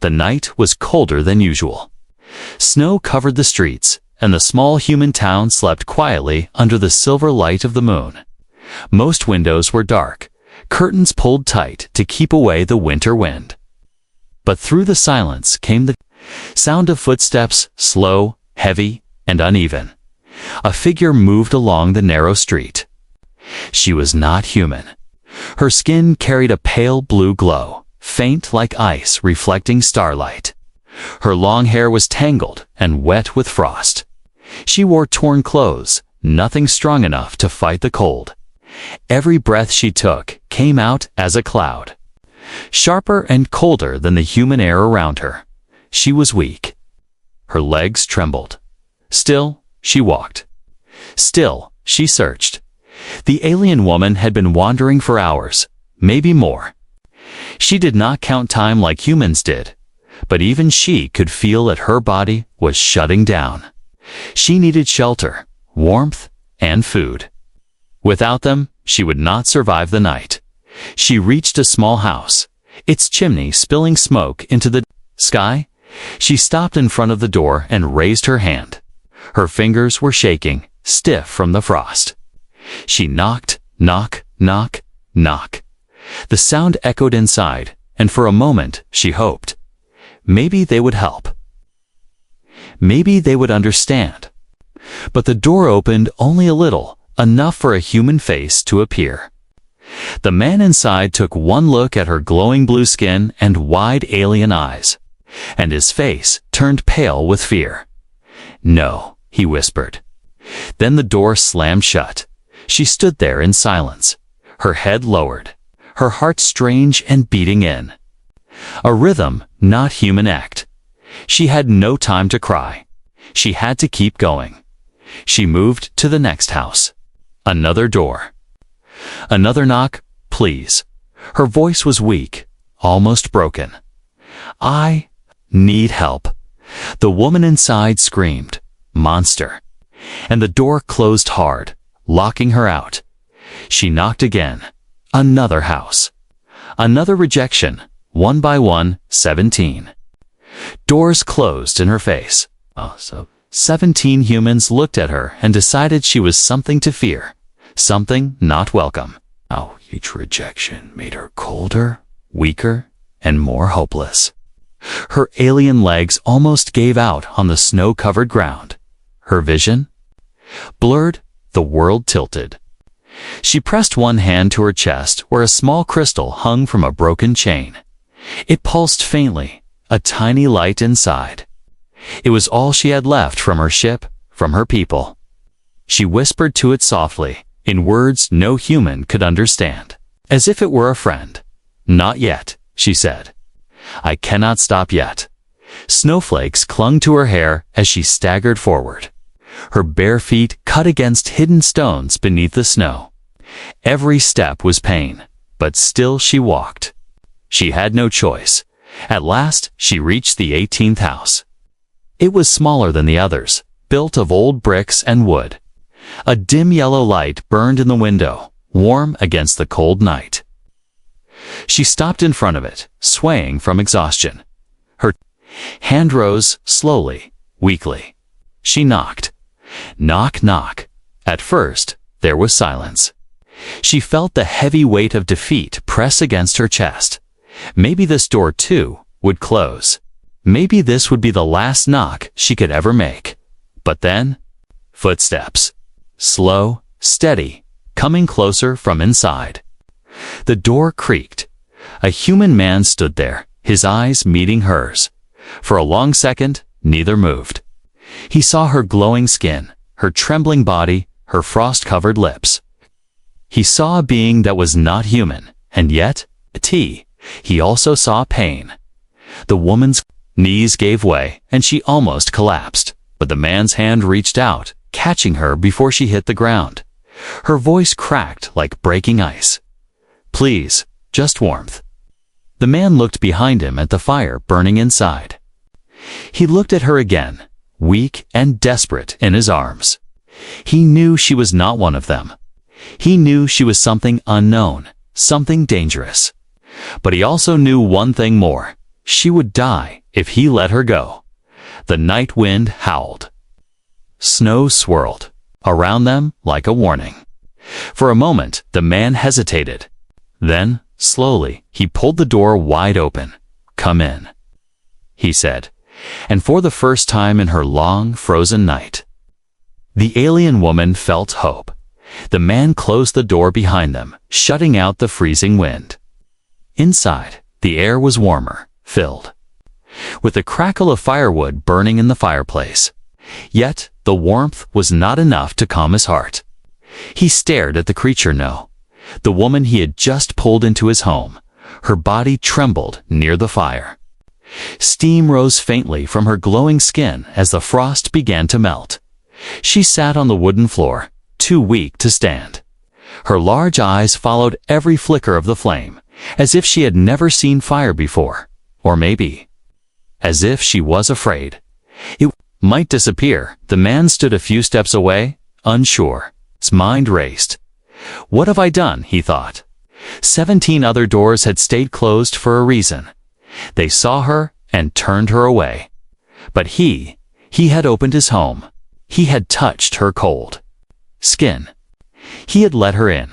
The night was colder than usual. Snow covered the streets, and the small human town slept quietly under the silver light of the moon. Most windows were dark, curtains pulled tight to keep away the winter wind. But through the silence came the sound of footsteps, slow, heavy, and uneven. A figure moved along the narrow street. She was not human. Her skin carried a pale blue glow, faint like ice reflecting starlight. Her long hair was tangled and wet with frost. She wore torn clothes, nothing strong enough to fight the cold. Every breath she took came out as a cloud, sharper and colder than the human air around her. She was weak. Her legs trembled. Still, she walked. Still, she searched. The alien woman had been wandering for hours, maybe more. She did not count time like humans did, but even she could feel that her body was shutting down. She needed shelter, warmth, and food. Without them, she would not survive the night. She reached a small house, its chimney spilling smoke into the sky. She stopped in front of the door and raised her hand. Her fingers were shaking, stiff from the frost. She knocked, knock, knock, knock. The sound echoed inside, and for a moment she hoped. Maybe they would help. Maybe they would understand. But the door opened only a little, enough for a human face to appear. The man inside took one look at her glowing blue skin and wide alien eyes, and his face turned pale with fear. "No," he whispered. Then the door slammed shut. She stood there in silence, her head lowered, her heart strange and beating in. A rhythm, not human act. She had no time to cry. She had to keep going. She moved to the next house. Another door. Another knock, please. Her voice was weak, almost broken. "I need help." The woman inside screamed, "Monster." And the door closed hard, locking her out. She knocked again. Another house. Another rejection, one by one, 17. Doors closed in her face. 17 humans looked at her and decided she was something to fear, something not welcome. Each rejection made her colder, weaker, and more hopeless. Her alien legs almost gave out on the snow-covered ground. Her vision? Blurred, the world tilted. She pressed one hand to her chest where a small crystal hung from a broken chain. It pulsed faintly, a tiny light inside. It was all she had left from her ship, from her people. She whispered to it softly, in words no human could understand, as if it were a friend. "Not yet," she said. "I cannot stop yet." Snowflakes clung to her hair as she staggered forward. Her bare feet cut against hidden stones beneath the snow. Every step was pain, but still she walked. She had no choice. At last, she reached the 18th house. It was smaller than the others, built of old bricks and wood. A dim yellow light burned in the window, warm against the cold night. She stopped in front of it, swaying from exhaustion. Her hand rose slowly, weakly. She knocked. Knock, knock. At first, there was silence. She felt the heavy weight of defeat press against her chest. Maybe this door, too, would close. Maybe this would be the last knock she could ever make. But then, footsteps. Slow, steady, coming closer from inside. The door creaked. A human man stood there, his eyes meeting hers. For a long second, neither moved. He saw her glowing skin, her trembling body, her frost-covered lips. He saw a being that was not human, and yet, he also saw pain. The woman's knees gave way, and she almost collapsed, but the man's hand reached out, catching her before she hit the ground. Her voice cracked like breaking ice. "Please, just warmth." The man looked behind him at the fire burning inside. He looked at her again, weak and desperate in his arms. He knew she was not one of them. He knew she was something unknown, something dangerous. But he also knew one thing more. She would die if he let her go. The night wind howled. Snow swirled around them like a warning. For a moment, the man hesitated. Then, slowly, he pulled the door wide open. "Come in," he said, and for the first time in her long, frozen night, the alien woman felt hope. The man closed the door behind them, shutting out the freezing wind. Inside, the air was warmer, filled with the crackle of firewood burning in the fireplace. Yet, the warmth was not enough to calm his heart. He stared at the creature the woman he had just pulled into his home. Her body trembled near the fire. Steam rose faintly from her glowing skin as the frost began to melt. She sat on the wooden floor, too weak to stand. Her large eyes followed every flicker of the flame, as if she had never seen fire before, or maybe, as if she was afraid it might disappear. The man stood a few steps away, unsure. His mind raced. What have I done, he thought. 17 other doors had stayed closed for a reason. They saw her and turned her away. But he had opened his home. He had touched her cold skin. He had let her in.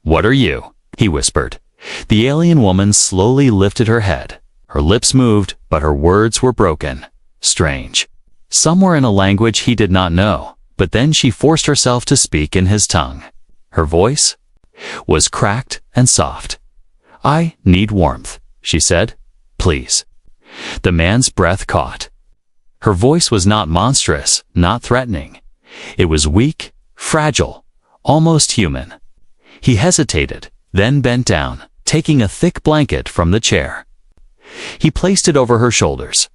"What are you?" he whispered. The alien woman slowly lifted her head. Her lips moved, but her words were broken. Strange. Somewhere in a language he did not know, but then she forced herself to speak in his tongue. Her voice was cracked and soft. "I need warmth," she said. "Please." The man's breath caught. Her voice was not monstrous, not threatening. It was weak, fragile, almost human. He hesitated, then bent down, taking a thick blanket from the chair. He placed it over her shoulders.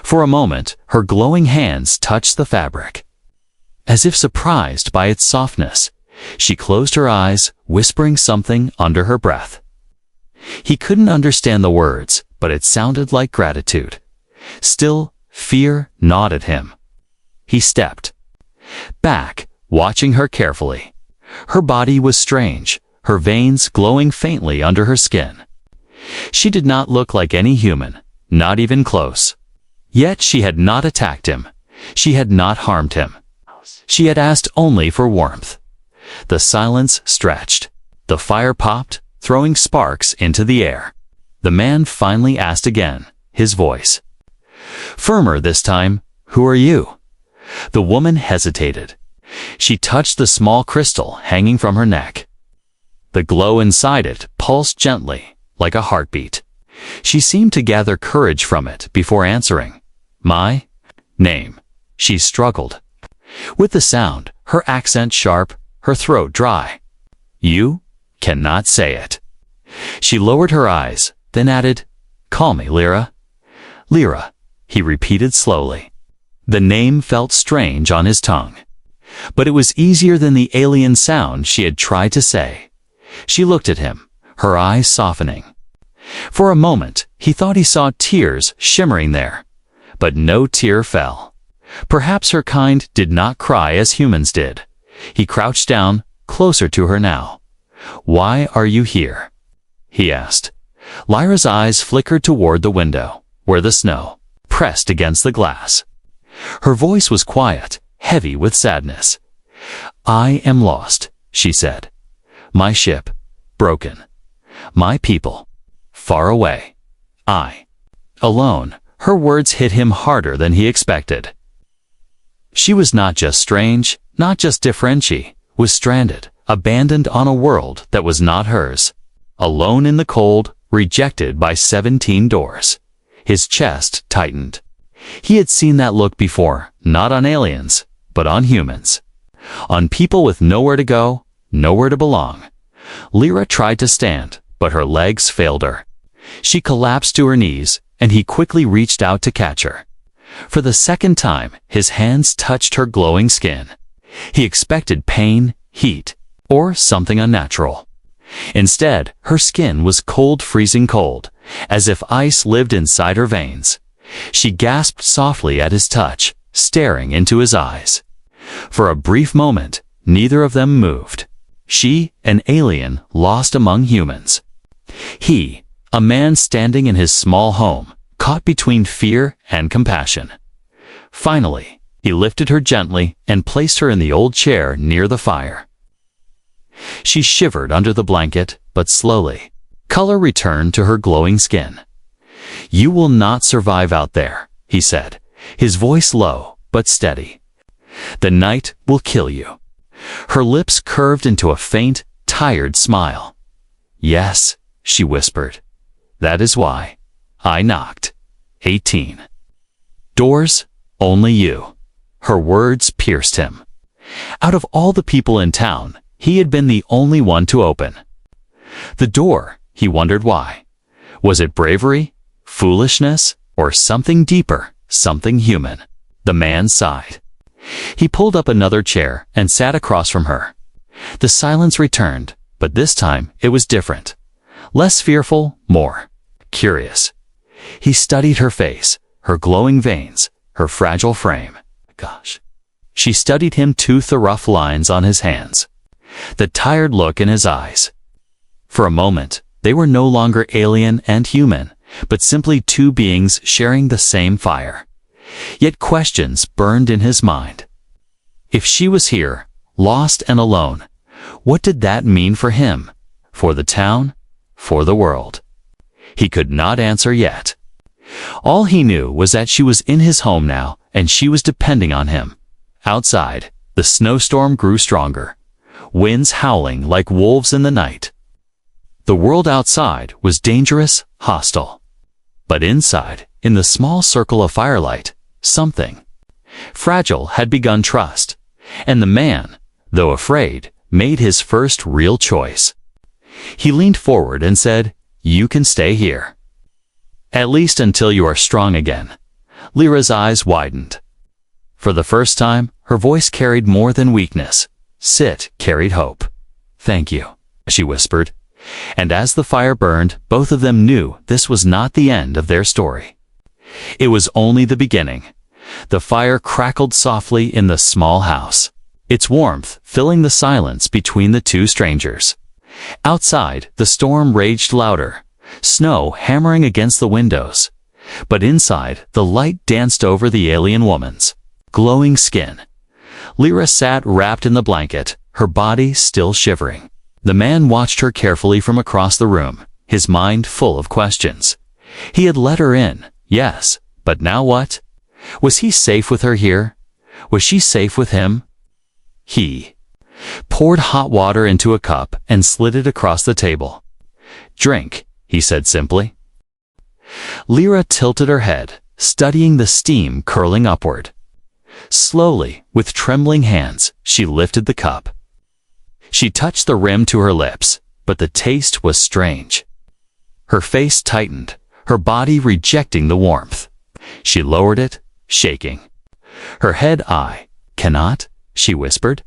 For a moment, her glowing hands touched the fabric. As if surprised by its softness, she closed her eyes, whispering something under her breath. He couldn't understand the words, but it sounded like gratitude. Still, fear gnawed at him. He stepped back, watching her carefully. Her body was strange, her veins glowing faintly under her skin. She did not look like any human, not even close. Yet she had not attacked him. She had not harmed him. She had asked only for warmth. The silence stretched. The fire popped, throwing sparks into the air. The man finally asked again, his voice firmer this time. "Who are you?" The woman hesitated. She touched the small crystal hanging from her neck. The glow inside it pulsed gently, like a heartbeat. She seemed to gather courage from it before answering. "My name," she struggled. With the sound, her accent sharp, her throat dry. "You cannot say it." She lowered her eyes, then added, "Call me Lyra." "Lyra," he repeated slowly. The name felt strange on his tongue. But it was easier than the alien sound she had tried to say. She looked at him, her eyes softening. For a moment, he thought he saw tears shimmering there. But no tear fell. Perhaps her kind did not cry as humans did. He crouched down, closer to her now. "Why are you here?" he asked. Lyra's eyes flickered toward the window, where the snow pressed against the glass. Her voice was quiet, heavy with sadness. "I am lost," she said. "My ship, broken. My people, far away. I, alone." Her words hit him harder than he expected. She was not just strange, not just different, she was stranded, abandoned on a world that was not hers. Alone in the cold, rejected by 17 doors. His chest tightened. He had seen that look before, not on aliens, but on humans. On people with nowhere to go, nowhere to belong. Lyra tried to stand, but her legs failed her. She collapsed to her knees, and he quickly reached out to catch her. For the second time, his hands touched her glowing skin. He expected pain, heat, or something unnatural. Instead, her skin was cold, freezing cold, as if ice lived inside her veins. She gasped softly at his touch, staring into his eyes. For a brief moment, neither of them moved. She, an alien, lost among humans. He, a man standing in his small home, caught between fear and compassion. Finally, he lifted her gently and placed her in the old chair near the fire. She shivered under the blanket, but slowly, color returned to her glowing skin. "You will not survive out there," he said, his voice low but steady. "The night will kill you." Her lips curved into a faint, tired smile. "Yes," she whispered. "That is why I knocked." 18. Doors, only you. Her words pierced him. Out of all the people in town, he had been the only one to open. The door, he wondered why. Was it bravery, foolishness, or something deeper, something human? The man sighed. He pulled up another chair and sat across from her. The silence returned, but this time it was different. Less fearful, more curious. He studied her face, her glowing veins, her fragile frame. Gosh. She studied him too, the rough lines on his hands, the tired look in his eyes. For a moment, they were no longer alien and human, but simply two beings sharing the same fire. Yet questions burned in his mind. If she was here, lost and alone, what did that mean for him, for the town, for the world? He could not answer yet. All he knew was that she was in his home now, and she was depending on him. Outside, the snowstorm grew stronger, winds howling like wolves in the night. The world outside was dangerous, hostile. But inside, in the small circle of firelight, something fragile had begun trust, and the man, though afraid, made his first real choice. He leaned forward and said, "You can stay here. At least until you are strong again." Lyra's eyes widened. For the first time, her voice carried more than weakness. Sit carried hope. "Thank you," she whispered. And as the fire burned, both of them knew this was not the end of their story. It was only the beginning. The fire crackled softly in the small house, its warmth filling the silence between the two strangers. Outside, the storm raged louder, snow hammering against the windows. But inside, the light danced over the alien woman's glowing skin. Lyra sat wrapped in the blanket, her body still shivering. The man watched her carefully from across the room, his mind full of questions. He had let her in, yes, but now what? Was he safe with her here? Was she safe with him? He poured hot water into a cup and slid it across the table. "Drink," he said simply. Lyra tilted her head, studying the steam curling upward. Slowly, with trembling hands, she lifted the cup. She touched the rim to her lips, but the taste was strange. Her face tightened, her body rejecting the warmth. She lowered it, shaking. Her head, "I cannot," she whispered.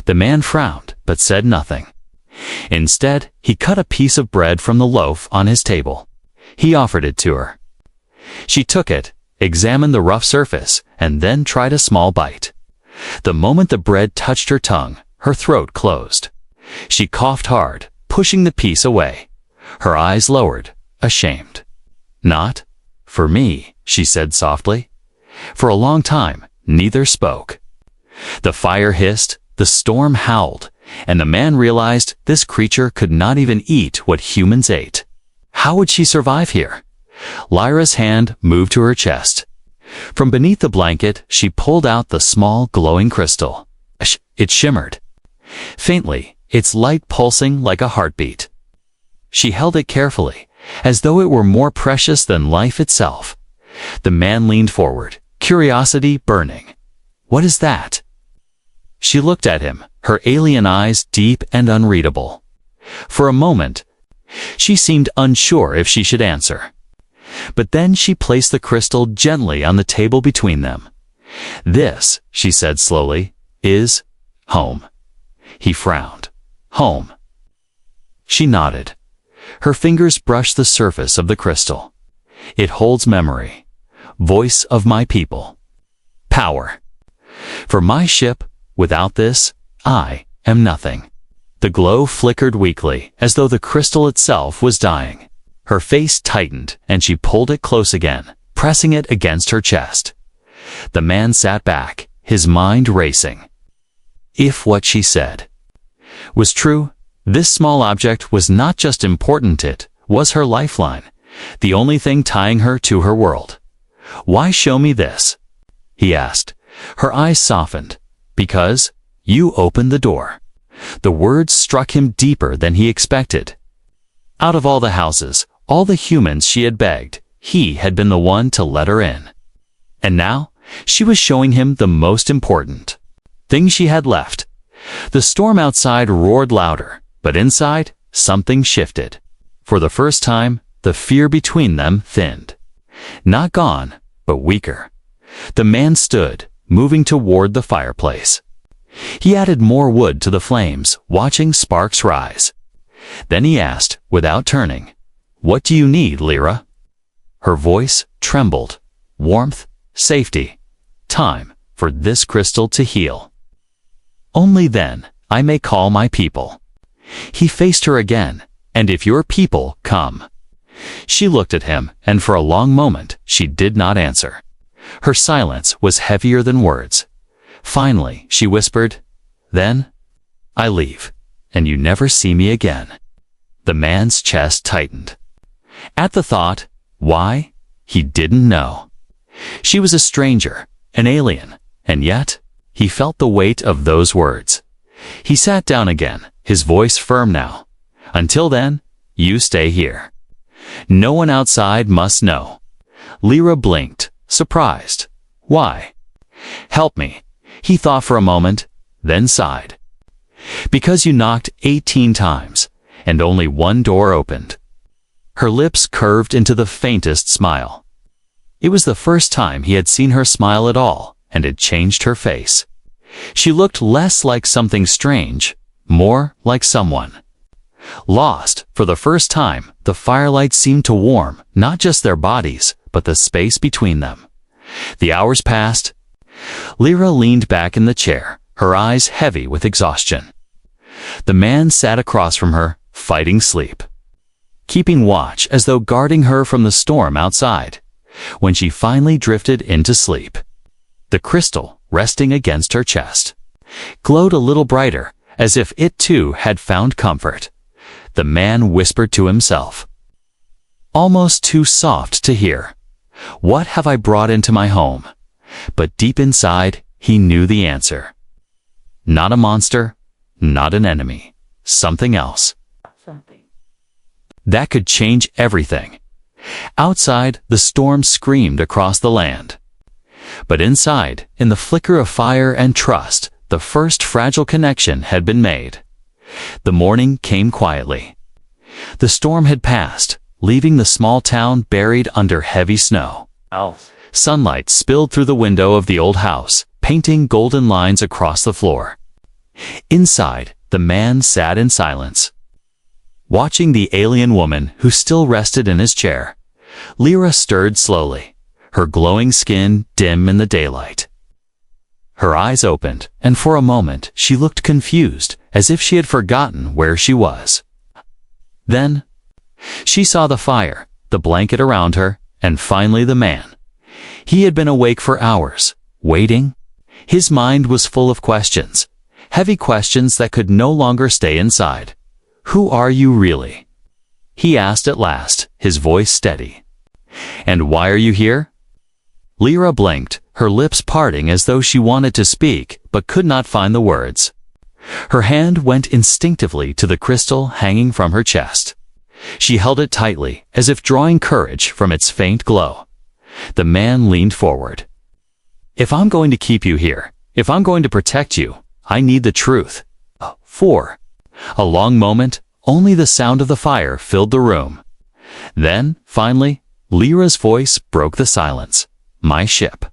The man frowned, but said nothing. Instead, he cut a piece of bread from the loaf on his table. He offered it to her. She took it, examined the rough surface, and then tried a small bite. The moment the bread touched her tongue, her throat closed. She coughed hard, pushing the piece away. Her eyes lowered, ashamed. "Not for me," she said softly. For a long time, neither spoke. The fire hissed, the storm howled, and the man realized this creature could not even eat what humans ate. How would she survive here? Lyra's hand moved to her chest. From beneath the blanket, she pulled out the small glowing crystal. It shimmered. Faintly, its light pulsing like a heartbeat. She held it carefully, as though it were more precious than life itself. The man leaned forward, curiosity burning. "What is that?" She looked at him, her alien eyes deep and unreadable. For a moment, she seemed unsure if she should answer. But then she placed the crystal gently on the table between them. "This," she said slowly, "is home." He frowned. "Home." She nodded. Her fingers brushed the surface of the crystal. "It holds memory. Voice of my people. Power. For my ship, without this, I am nothing." The glow flickered weakly, as though the crystal itself was dying. Her face tightened, and she pulled it close again, pressing it against her chest. The man sat back, his mind racing. If what she said was true, this small object was not just important, it was her lifeline, the only thing tying her to her world. "Why show me this?" he asked. Her eyes softened. "Because you opened the door." The words struck him deeper than he expected. Out of all the houses, all the humans she had begged, he had been the one to let her in. And now, she was showing him the most important thing she had left. The storm outside roared louder, but inside, something shifted. For the first time, the fear between them thinned. Not gone, but weaker. The man stood, moving toward the fireplace. He added more wood to the flames, watching sparks rise. Then he asked, without turning, "What do you need, Lyra?" Her voice trembled. "Warmth, safety, time for this crystal to heal. Only then I may call my people." He faced her again. "And if your people come." She looked at him, and for a long moment she did not answer. Her silence was heavier than words. Finally, she whispered, "Then I leave, and you never see me again." The man's chest tightened. At the thought, why? He didn't know. She was a stranger, an alien, and yet he felt the weight of those words. He sat down again, his voice firm now. "Until then, you stay here. No one outside must know." Lyra blinked, surprised. "Why?" "Help me," he thought for a moment, then sighed. "Because you knocked 18 times, and only one door opened." Her lips curved into the faintest smile. It was the first time he had seen her smile at all, and it changed her face. She looked less like something strange, more like someone lost. For the first time, the firelight seemed to warm not just their bodies, but the space between them. The hours passed. Lyra leaned back in the chair, her eyes heavy with exhaustion. The man sat across from her, fighting sleep, keeping watch as though guarding her from the storm outside. When she finally drifted into sleep, the crystal, resting against her chest, glowed a little brighter, as if it too had found comfort. The man whispered to himself, almost too soft to hear, "What have I brought into my home?" But deep inside, he knew the answer. Not a monster, not an enemy, something else. That could change everything. Outside, the storm screamed across the land. But inside, in the flicker of fire and trust, the first fragile connection had been made. The morning came quietly. The storm had passed, leaving the small town buried under heavy snow. Sunlight spilled through the window of the old house, painting golden lines across the floor. Inside, the man sat in silence, watching the alien woman who still rested in his chair. Lyra stirred slowly, her glowing skin dim in the daylight. Her eyes opened, and for a moment she looked confused, as if she had forgotten where she was. Then she saw the fire, the blanket around her, and finally the man. He had been awake for hours, waiting. His mind was full of questions, heavy questions that could no longer stay inside. "Who are you really?" he asked at last, his voice steady. "And why are you here?" Lyra blinked, her lips parting as though she wanted to speak, but could not find the words. Her hand went instinctively to the crystal hanging from her chest. She held it tightly, as if drawing courage from its faint glow. The man leaned forward. "If I'm going to keep you here, if I'm going to protect you, I need the truth." For a long moment, only the sound of the fire filled the room. Then, finally, Lyra's voice broke the silence. "My ship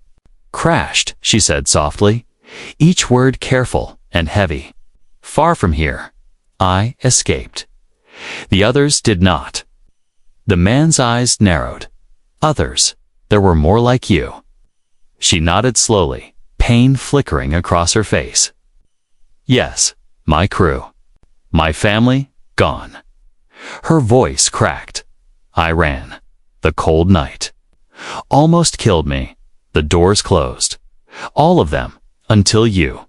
crashed," she said softly, each word careful and heavy. "Far from here. I escaped. The others did not." The man's eyes narrowed. "Others? There were more like you." She nodded slowly, pain flickering across her face. "Yes, my crew. My family, gone." Her voice cracked. I ran. The cold night almost killed me. The doors closed. All of them, until you.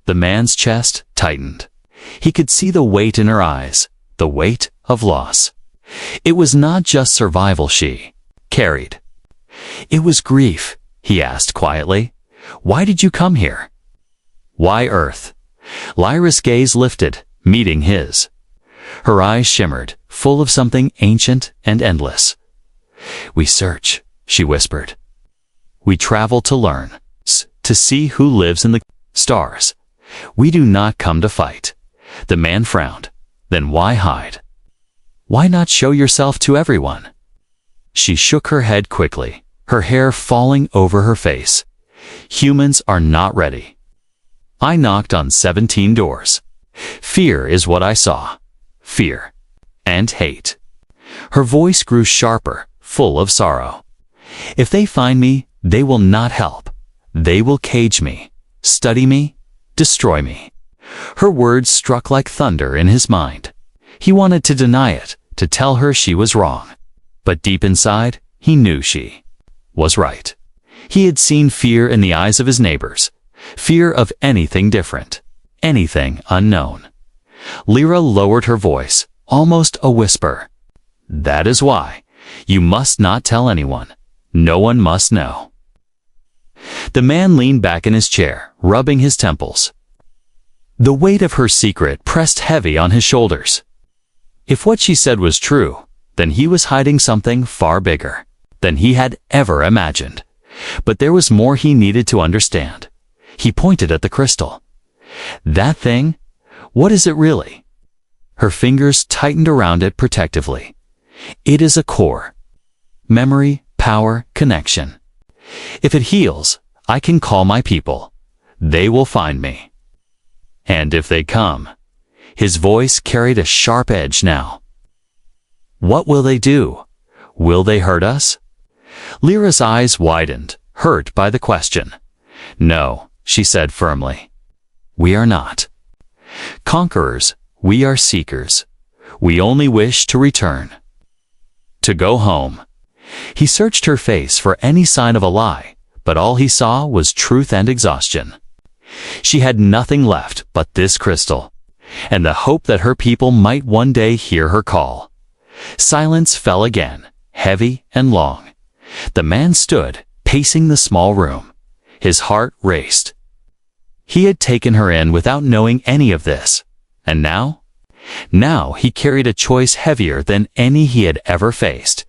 The man's chest tightened. He could see the weight in her eyes, the weight of loss. It was not just survival she carried. It was grief. He asked quietly, "Why did you come here?" "Why Earth?" Lyra's gaze lifted, meeting his. Her eyes shimmered, full of something ancient and endless. "We search," she whispered. "We travel to learn, to see who lives in the stars. We do not come to fight." The man frowned. "Then why hide? Why not show yourself to everyone?" She shook her head quickly, her hair falling over her face. "Humans are not ready." I knocked on 17 doors. Fear is what I saw. Fear. And hate. Her voice grew sharper, full of sorrow. "If they find me, they will not help. They will cage me, study me, destroy me." Her words struck like thunder in his mind. He wanted to deny it, to tell her she was wrong. But deep inside, he knew she was right. He had seen fear in the eyes of his neighbors. Fear of anything different, anything unknown. Lyra lowered her voice, almost a whisper. "That is why. You must not tell anyone. No one must know." The man leaned back in his chair, rubbing his temples. The weight of her secret pressed heavy on his shoulders. If what she said was true, then he was hiding something far bigger than he had ever imagined. But there was more he needed to understand. He pointed at the crystal. "That thing? What is it really?" Her fingers tightened around it protectively. "It is a core. Memory, power, connection. If it heals, I can call my people. They will find me. And if they come..." His voice carried a sharp edge now. "What will they do? Will they hurt us?" Lyra's eyes widened, hurt by the question. "No," she said firmly. "We are not conquerors. We are seekers. We only wish to return. To go home." He searched her face for any sign of a lie, but all he saw was truth and exhaustion. She had nothing left but this crystal, and the hope that her people might one day hear her call. Silence fell again, heavy and long. The man stood, pacing the small room. His heart raced. He had taken her in without knowing any of this. And now? Now he carried a choice heavier than any he had ever faced.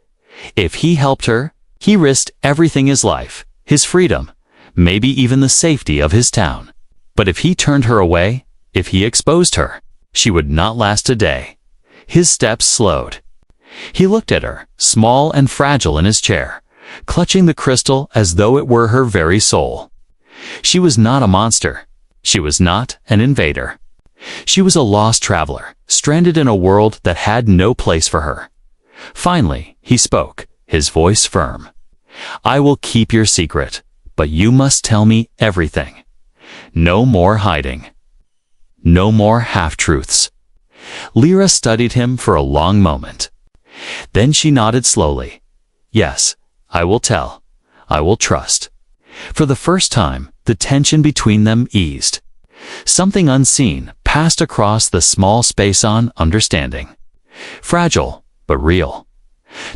If he helped her, he risked everything: his life, his freedom, maybe even the safety of his town. But if he turned her away, if he exposed her, she would not last a day. His steps slowed. He looked at her, small and fragile in his chair, clutching the crystal as though it were her very soul. She was not a monster. She was not an invader. She was a lost traveler, stranded in a world that had no place for her. Finally, he spoke, his voice firm. "I will keep your secret, but you must tell me everything. No more hiding. No more half-truths." Lyra studied him for a long moment. Then she nodded slowly. "Yes, I will tell. I will trust." For the first time, the tension between them eased. Something unseen passed across the small space on understanding. Fragile, but real.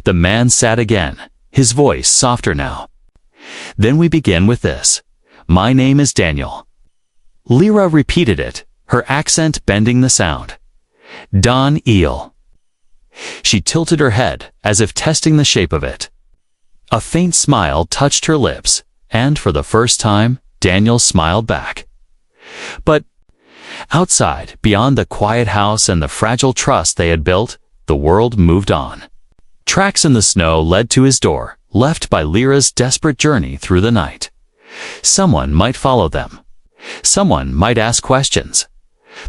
The man sat again, his voice softer now. "Then we begin with this. My name is Daniel." Lyra repeated it, her accent bending the sound. "Don Eel." She tilted her head, as if testing the shape of it. A faint smile touched her lips, and for the first time, Daniel smiled back. But outside, beyond the quiet house and the fragile trust they had built, the world moved on. Tracks in the snow led to his door, left by Lyra's desperate journey through the night. Someone might follow them. Someone might ask questions.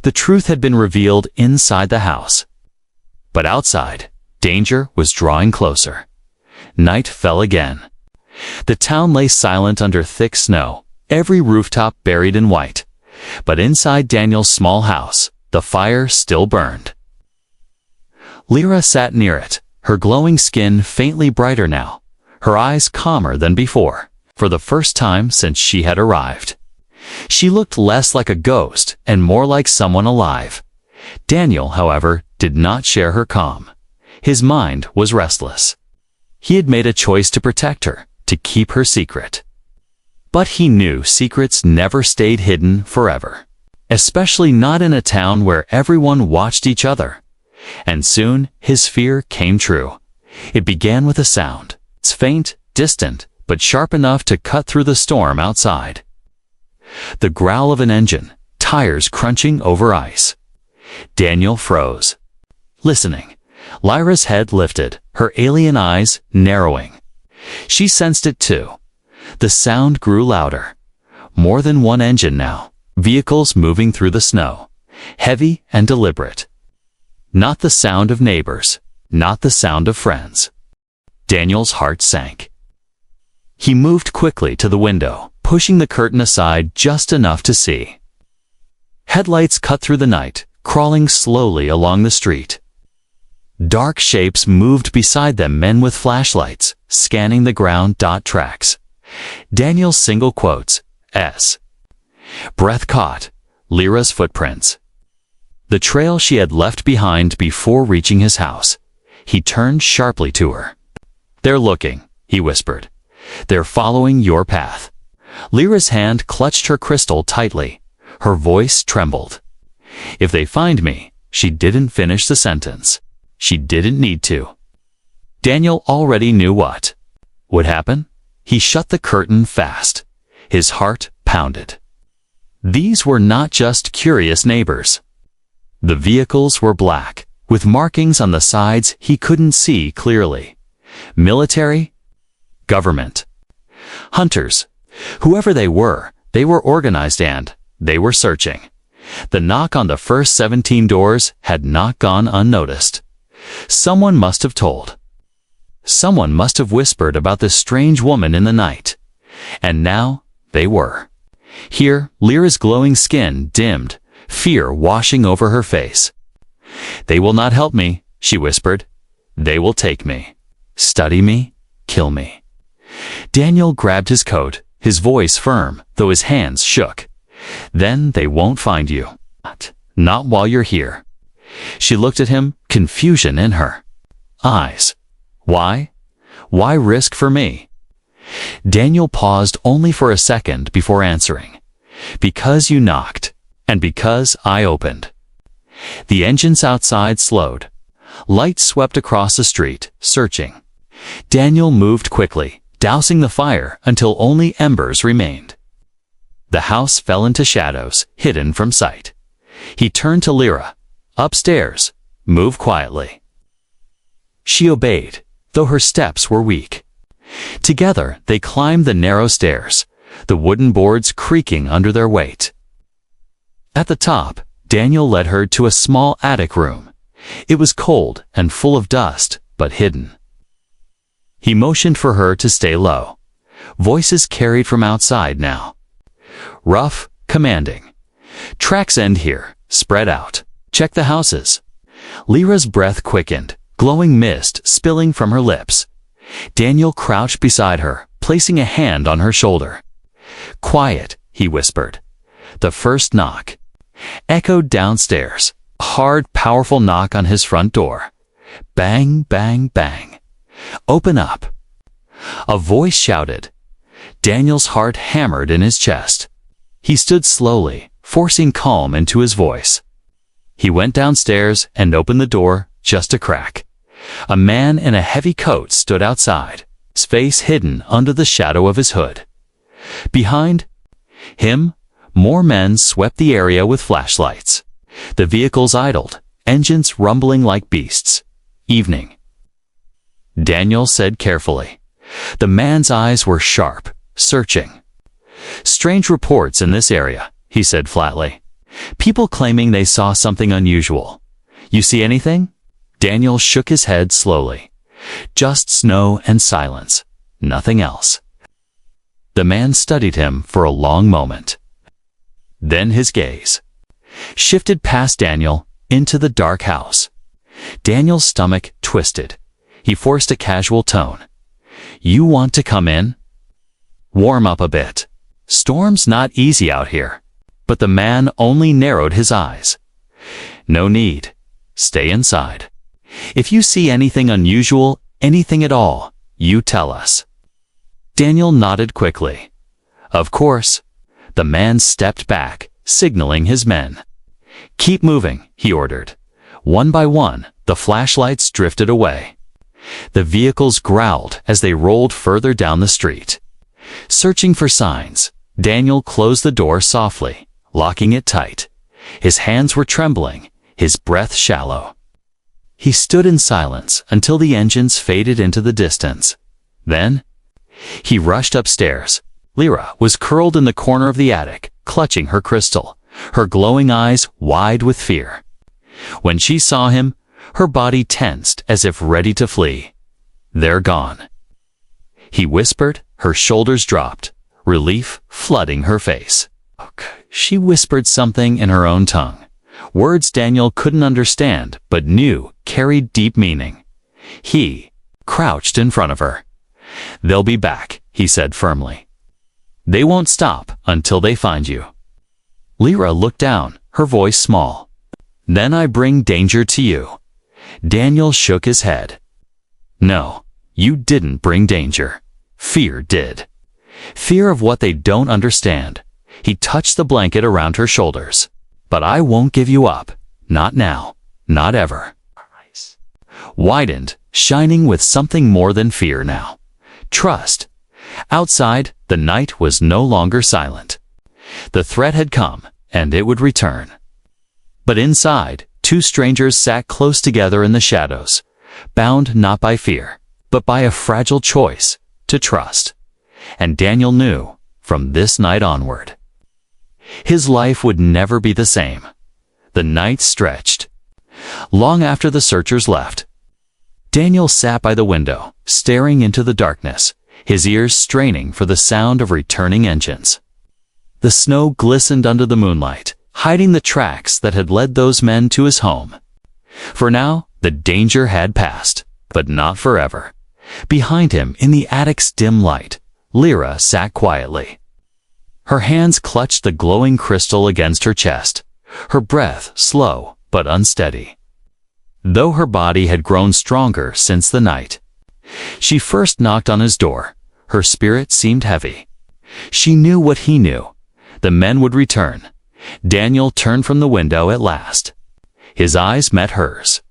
The truth had been revealed inside the house. But outside, danger was drawing closer. Night fell again. The town lay silent under thick snow, every rooftop buried in white. But inside Daniel's small house, the fire still burned. Lyra sat near it, her glowing skin faintly brighter now, her eyes calmer than before, for the first time since she had arrived. She looked less like a ghost and more like someone alive. Daniel, however, did not share her calm. His mind was restless. He had made a choice to protect her, to keep her secret. But he knew secrets never stayed hidden forever, especially not in a town where everyone watched each other. And soon his fear came true. It began with a sound. It's faint, distant, but sharp enough to cut through the storm outside. The growl of an engine, tires crunching over ice. Daniel froze. Listening, Lyra's head lifted, her alien eyes narrowing. She sensed it too. The sound grew louder. More than one engine now, vehicles moving through the snow, heavy and deliberate. Not the sound of neighbors, not the sound of friends. Daniel's heart sank. He moved quickly to the window, pushing the curtain aside just enough to see. Headlights cut through the night, crawling slowly along the street. Dark shapes moved beside them, men with flashlights, scanning the ground. Tracks. Daniel's single quotes, S. Breath caught, Lyra's footprints. The trail she had left behind before reaching his house. He turned sharply to her. "They're looking," he whispered. "They're following your path." Lyra's hand clutched her crystal tightly. Her voice trembled. "If they find me," she didn't finish the sentence. She didn't need to. Daniel already knew what would happen. He shut the curtain fast. His heart pounded. These were not just curious neighbors. The vehicles were black, with markings on the sides he couldn't see clearly. Military? Government. Hunters. Whoever they were organized and they were searching. The knock on the first 17 doors had not gone unnoticed. Someone must have told. Someone must have whispered about this strange woman in the night. And now they were. Here, Lyra's glowing skin dimmed, fear washing over her face. "They will not help me," she whispered. "They will take me, study me, kill me." Daniel grabbed his coat, his voice firm, though his hands shook. "Then they won't find you. Not while you're here." She looked at him, confusion in her eyes. "Why? Why risk for me?" Daniel paused only for a second before answering. "Because you knocked, and because I opened." The engines outside slowed. Light swept across the street, searching. Daniel moved quickly, dousing the fire until only embers remained. The house fell into shadows, hidden from sight. He turned to Lyra. "Upstairs. Move quietly." She obeyed, though her steps were weak. Together they climbed the narrow stairs, the wooden boards creaking under their weight. At the top, Daniel led her to a small attic room. It was cold and full of dust, but hidden. He motioned for her to stay low. Voices carried from outside now. Rough, commanding. "Tracks end here. Spread out. Check the houses." Lyra's breath quickened, glowing mist spilling from her lips. Daniel crouched beside her, placing a hand on her shoulder. "Quiet," he whispered. The first knock echoed downstairs, a hard, powerful knock on his front door. Bang, bang, bang. "Open up." A voice shouted. Daniel's heart hammered in his chest. He stood slowly, forcing calm into his voice. He went downstairs and opened the door just a crack. A man in a heavy coat stood outside, his face hidden under the shadow of his hood. Behind him, more men swept the area with flashlights. The vehicles idled, engines rumbling like beasts. "Evening," Daniel said carefully. The man's eyes were sharp, searching. "Strange reports in this area," he said flatly. "People claiming they saw something unusual. You see anything?" Daniel shook his head slowly. "Just snow and silence. Nothing else." The man studied him for a long moment. Then his gaze shifted past Daniel into the dark house. Daniel's stomach twisted. He forced a casual tone. "You want to come in? Warm up a bit. Storm's not easy out here." But the man only narrowed his eyes. "No need. Stay inside. If you see anything unusual, anything at all, you tell us." Daniel nodded quickly. "Of course." The man stepped back, signaling his men. "Keep moving," he ordered. One by one, the flashlights drifted away. The vehicles growled as they rolled further down the street. Searching for signs, Daniel closed the door softly, locking it tight. His hands were trembling, his breath shallow. He stood in silence until the engines faded into the distance. Then, he rushed upstairs. Lyra was curled in the corner of the attic, clutching her crystal, her glowing eyes wide with fear. When she saw him, her body tensed as if ready to flee. "They're gone," he whispered. Her shoulders dropped, relief flooding her face. She whispered something in her own tongue, words Daniel couldn't understand but knew carried deep meaning. He crouched in front of her. "They'll be back," he said firmly. "They won't stop until they find you." Lyra looked down, her voice small. "Then I bring danger to you." Daniel shook his head. "No, you didn't bring danger. Fear did. Fear of what they don't understand." He touched the blanket around her shoulders. "But I won't give you up. Not now. Not ever." Eyes widened, shining with something more than fear now. Trust. Outside, the night was no longer silent. The threat had come, and it would return. But inside, two strangers sat close together in the shadows, bound not by fear, but by a fragile choice to trust. And Daniel knew, from this night onward, his life would never be the same. The night stretched. Long after the searchers left, Daniel sat by the window, staring into the darkness, his ears straining for the sound of returning engines. The snow glistened under the moonlight, hiding the tracks that had led those men to his home. For now, the danger had passed, but not forever. Behind him, in the attic's dim light, Lyra sat quietly. Her hands clutched the glowing crystal against her chest, her breath slow but unsteady. Though her body had grown stronger since the night she first knocked on his door, her spirit seemed heavy. She knew what he knew. The men would return. Daniel turned from the window at last. His eyes met hers.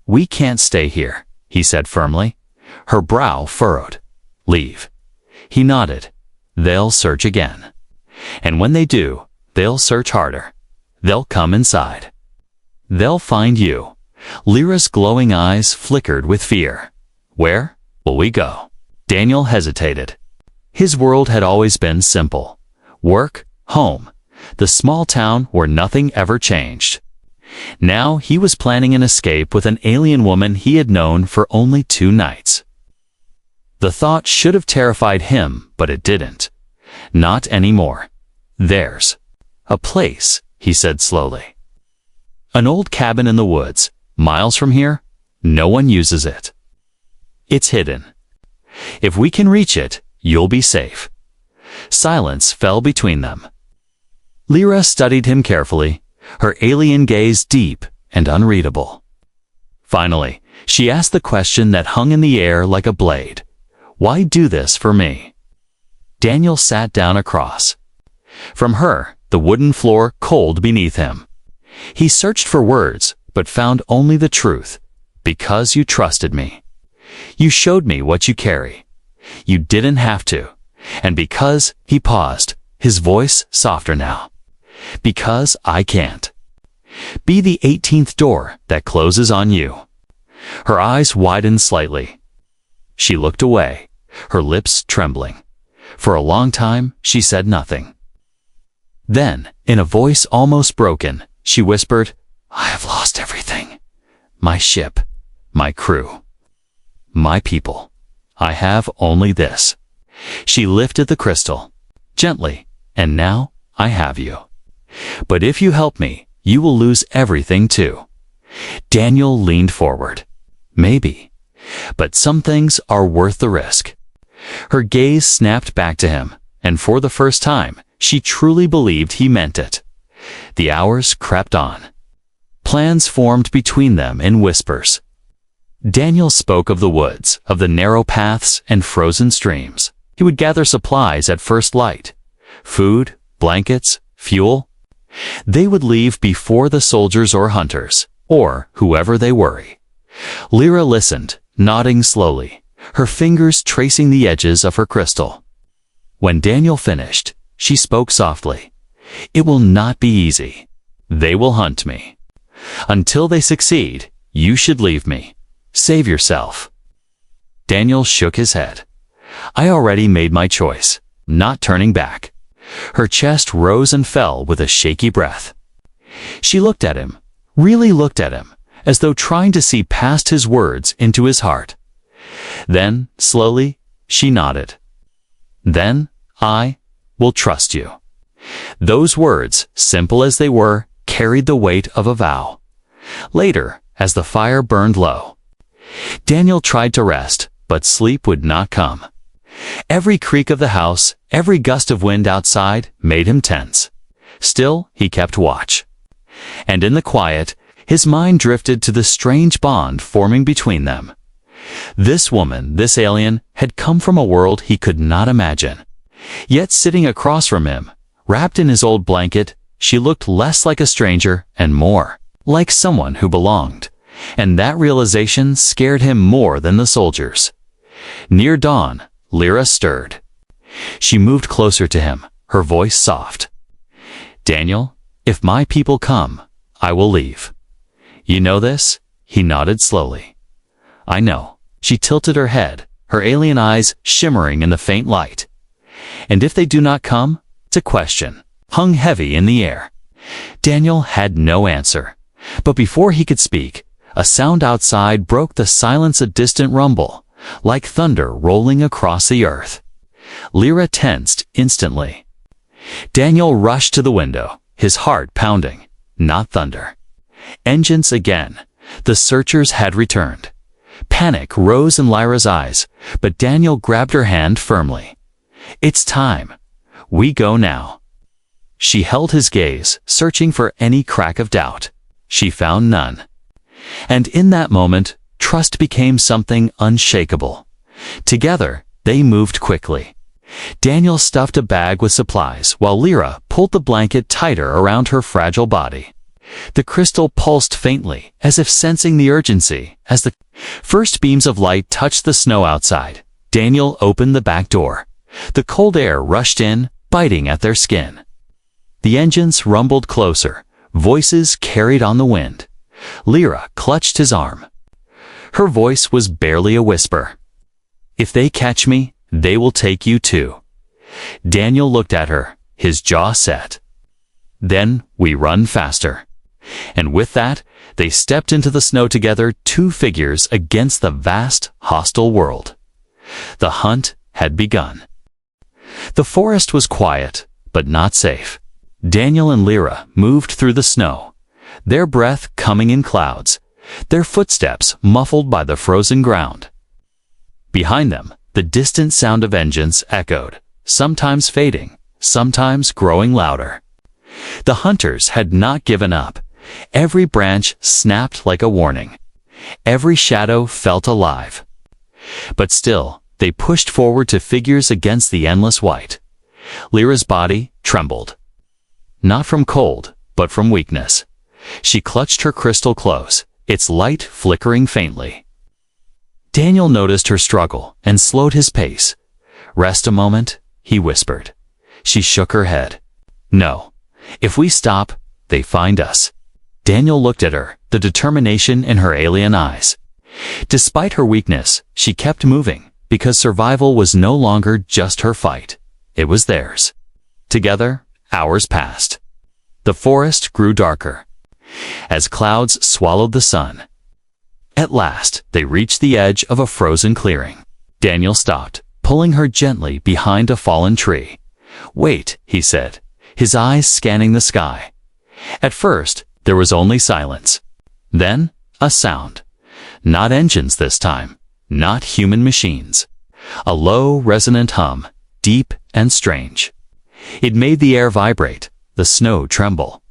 "We can't stay here," he said firmly. Her brow furrowed. "Leave." He nodded. "They'll search again. And when they do, they'll search harder. They'll come inside. They'll find you." Lyra's glowing eyes flickered with fear. "Where will we go?" Daniel hesitated. His world had always been simple. Work, home, the small town where nothing ever changed. Now he was planning an escape with an alien woman he had known for only 2 nights. The thought should have terrified him, but it didn't. Not anymore. "There's a place," he said slowly. "An old cabin in the woods, miles from here. No one uses it. It's hidden. If we can reach it, you'll be safe." Silence fell between them. Lyra studied him carefully, her alien gaze deep and unreadable. Finally, she asked the question that hung in the air like a blade. "Why do this for me?" Daniel sat down across from her, the wooden floor cold beneath him. He searched for words, but found only the truth. "Because you trusted me. You showed me what you carry. You didn't have to. And because," he paused, his voice softer now, "because I can't be the 18th door that closes on you." Her eyes widened slightly. She looked away, her lips trembling. For a long time, she said nothing. Then, in a voice almost broken, she whispered, "I have lost everything. My ship, my crew, my people. I have only this." She lifted the crystal, gently, "And now, I have you. But if you help me, you will lose everything too." Daniel leaned forward. "Maybe. But some things are worth the risk. Her gaze snapped back to him, and for the first time, she truly believed he meant it. The hours crept on. Plans formed between them in whispers. Daniel spoke of the woods, of the narrow paths and frozen streams. He would gather supplies at first light. Food, blankets, fuel. They would leave before the soldiers or hunters, or whoever they worry. Lyra listened, nodding slowly, her fingers tracing the edges of her crystal. When Daniel finished, she spoke softly. "It will not be easy. They will hunt me. Until they succeed, you should leave me. Save yourself." Daniel shook his head. "I already made my choice, not turning back." Her chest rose and fell with a shaky breath. She looked at him, really looked at him, as though trying to see past his words into his heart. Then, slowly, she nodded. "Then, I will trust you." Those words, simple as they were, carried the weight of a vow. Later, as the fire burned low, Daniel tried to rest, but sleep would not come. Every creak of the house, every gust of wind outside made him tense. Still, he kept watch. And in the quiet, his mind drifted to the strange bond forming between them. This woman, this alien, had come from a world he could not imagine. Yet sitting across from him, wrapped in his old blanket, she looked less like a stranger and more like someone who belonged. And that realization scared him more than the soldiers. Near dawn, Lyra stirred. She moved closer to him, her voice soft. "Daniel, if my people come, I will leave. You know this?" He nodded slowly. "I know." She tilted her head, her alien eyes shimmering in the faint light. "And if they do not come?" The question hung heavy in the air. Daniel had no answer. But before he could speak, a sound outside broke the silence, a distant rumble, like thunder rolling across the earth. Lyra tensed instantly. Daniel rushed to the window, his heart pounding. Not thunder. Engines again. The searchers had returned. Panic rose in Lyra's eyes, but Daniel grabbed her hand firmly. "It's time. We go now." She held his gaze, searching for any crack of doubt. She found none. And in that moment, trust became something unshakable. Together, they moved quickly. Daniel stuffed a bag with supplies, while Lyra pulled the blanket tighter around her fragile body. The crystal pulsed faintly, as if sensing the urgency. As the first beams of light touched the snow outside, Daniel opened the back door. The cold air rushed in, biting at their skin. The engines rumbled closer, voices carried on the wind. Lyra clutched his arm. Her voice was barely a whisper. "If they catch me, they will take you too." Daniel looked at her, his jaw set. "Then we run faster." And with that, they stepped into the snow together, two figures against the vast, hostile world. The hunt had begun. The forest was quiet, but not safe. Daniel and Lyra moved through the snow, their breath coming in clouds, their footsteps muffled by the frozen ground. Behind them, the distant sound of engines echoed, sometimes fading, sometimes growing louder. The hunters had not given up. Every branch snapped like a warning. Every shadow felt alive. But still, they pushed forward to figures against the endless white. Lyra's body trembled. Not from cold, but from weakness. She clutched her crystal close, its light flickering faintly. Daniel noticed her struggle and slowed his pace. "Rest a moment," he whispered. She shook her head. "No. If we stop, they find us." Daniel looked at her, the determination in her alien eyes. Despite her weakness, she kept moving, because survival was no longer just her fight. It was theirs. Together, hours passed. The forest grew darker, as clouds swallowed the sun. At last, they reached the edge of a frozen clearing. Daniel stopped, pulling her gently behind a fallen tree. "Wait," he said, his eyes scanning the sky. At first, there was only silence. Then, a sound. Not engines this time, not human machines. A low, resonant hum, deep and strange. It made the air vibrate, the snow tremble.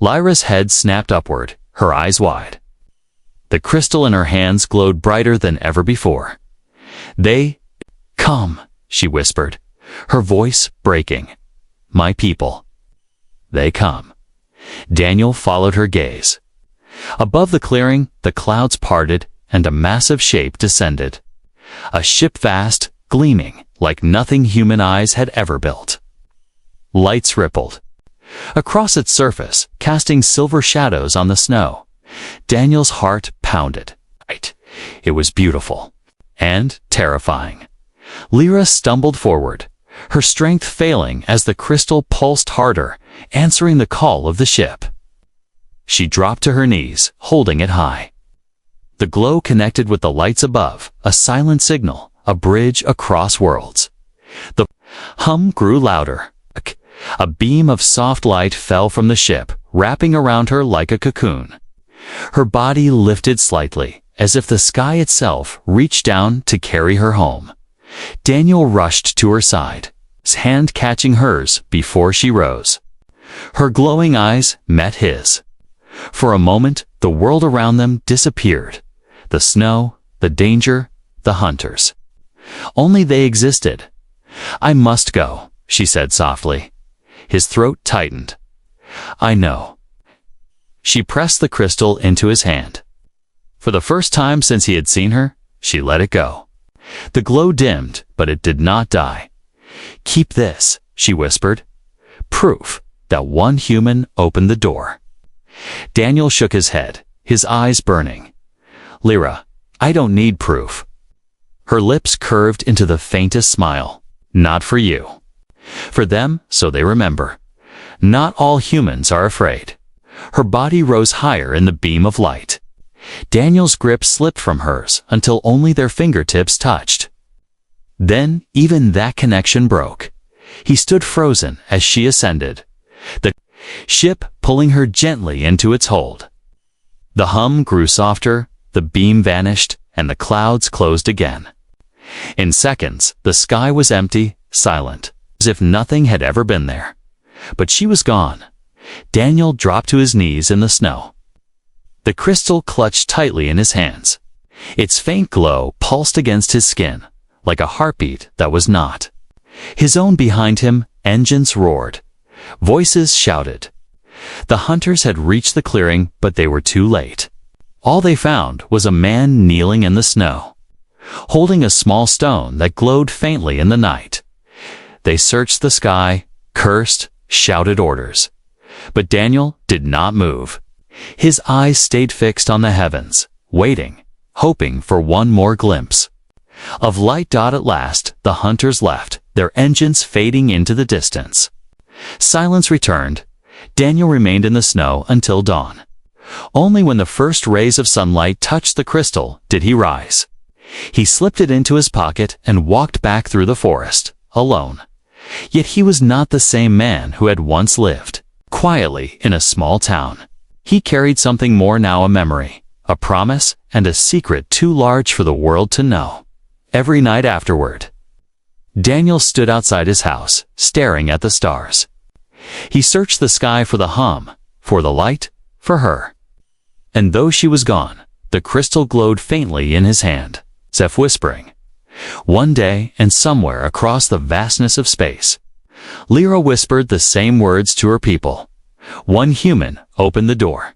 Lyra's head snapped upward, her eyes wide. The crystal in her hands glowed brighter than ever before. "They come," she whispered, her voice breaking. "My people. They come." Daniel followed her gaze. Above the clearing, the clouds parted and a massive shape descended. A ship vast, gleaming, like nothing human eyes had ever built. Lights rippled across its surface, casting silver shadows on the snow. Daniel's heart pounded. It was beautiful and terrifying. Lyra stumbled forward, her strength failing as the crystal pulsed harder, answering the call of the ship. She dropped to her knees, holding it high. The glow connected with the lights above, a silent signal, a bridge across worlds. The hum grew louder. A beam of soft light fell from the ship, wrapping around her like a cocoon. Her body lifted slightly, as if the sky itself reached down to carry her home. Daniel rushed to her side, his hand catching hers before she rose. Her glowing eyes met his. For a moment, the world around them disappeared. The snow, the danger, the hunters. Only they existed. "I must go," she said softly. His throat tightened. "I know." She pressed the crystal into his hand. For the first time since he had seen her, she let it go. The glow dimmed, but it did not die. "Keep this," she whispered. "Proof that one human opened the door." Daniel shook his head, his eyes burning. "Lyra, I don't need proof." Her lips curved into the faintest smile. "Not for you. For them, so they remember. Not all humans are afraid." Her body rose higher in the beam of light. Daniel's grip slipped from hers until only their fingertips touched. Then even that connection broke. He stood frozen as she ascended, the ship pulling her gently into its hold. The hum grew softer, the beam vanished, and the clouds closed again. In seconds, the sky was empty, silent, as if nothing had ever been there. But she was gone. Daniel dropped to his knees in the snow. The crystal clutched tightly in his hands. Its faint glow pulsed against his skin, like a heartbeat that was not. His own behind him, engines roared. Voices shouted. The hunters had reached the clearing, but they were too late. All they found was a man kneeling in the snow, holding a small stone that glowed faintly in the night. They searched the sky, cursed, shouted orders. But Daniel did not move. His eyes stayed fixed on the heavens, waiting, hoping for one more glimpse of light. At last, the hunters left, their engines fading into the distance. Silence returned. Daniel remained in the snow until dawn. Only when the first rays of sunlight touched the crystal did he rise. He slipped it into his pocket and walked back through the forest, alone. Yet he was not the same man who had once lived quietly in a small town. He carried something more now, a memory, a promise, and a secret too large for the world to know. Every night afterward, Daniel stood outside his house, staring at the stars. He searched the sky for the hum, for the light, for her. And though she was gone, the crystal glowed faintly in his hand, as if whispering. One day, and somewhere across the vastness of space, Lyra whispered the same words to her people. One human opened the door.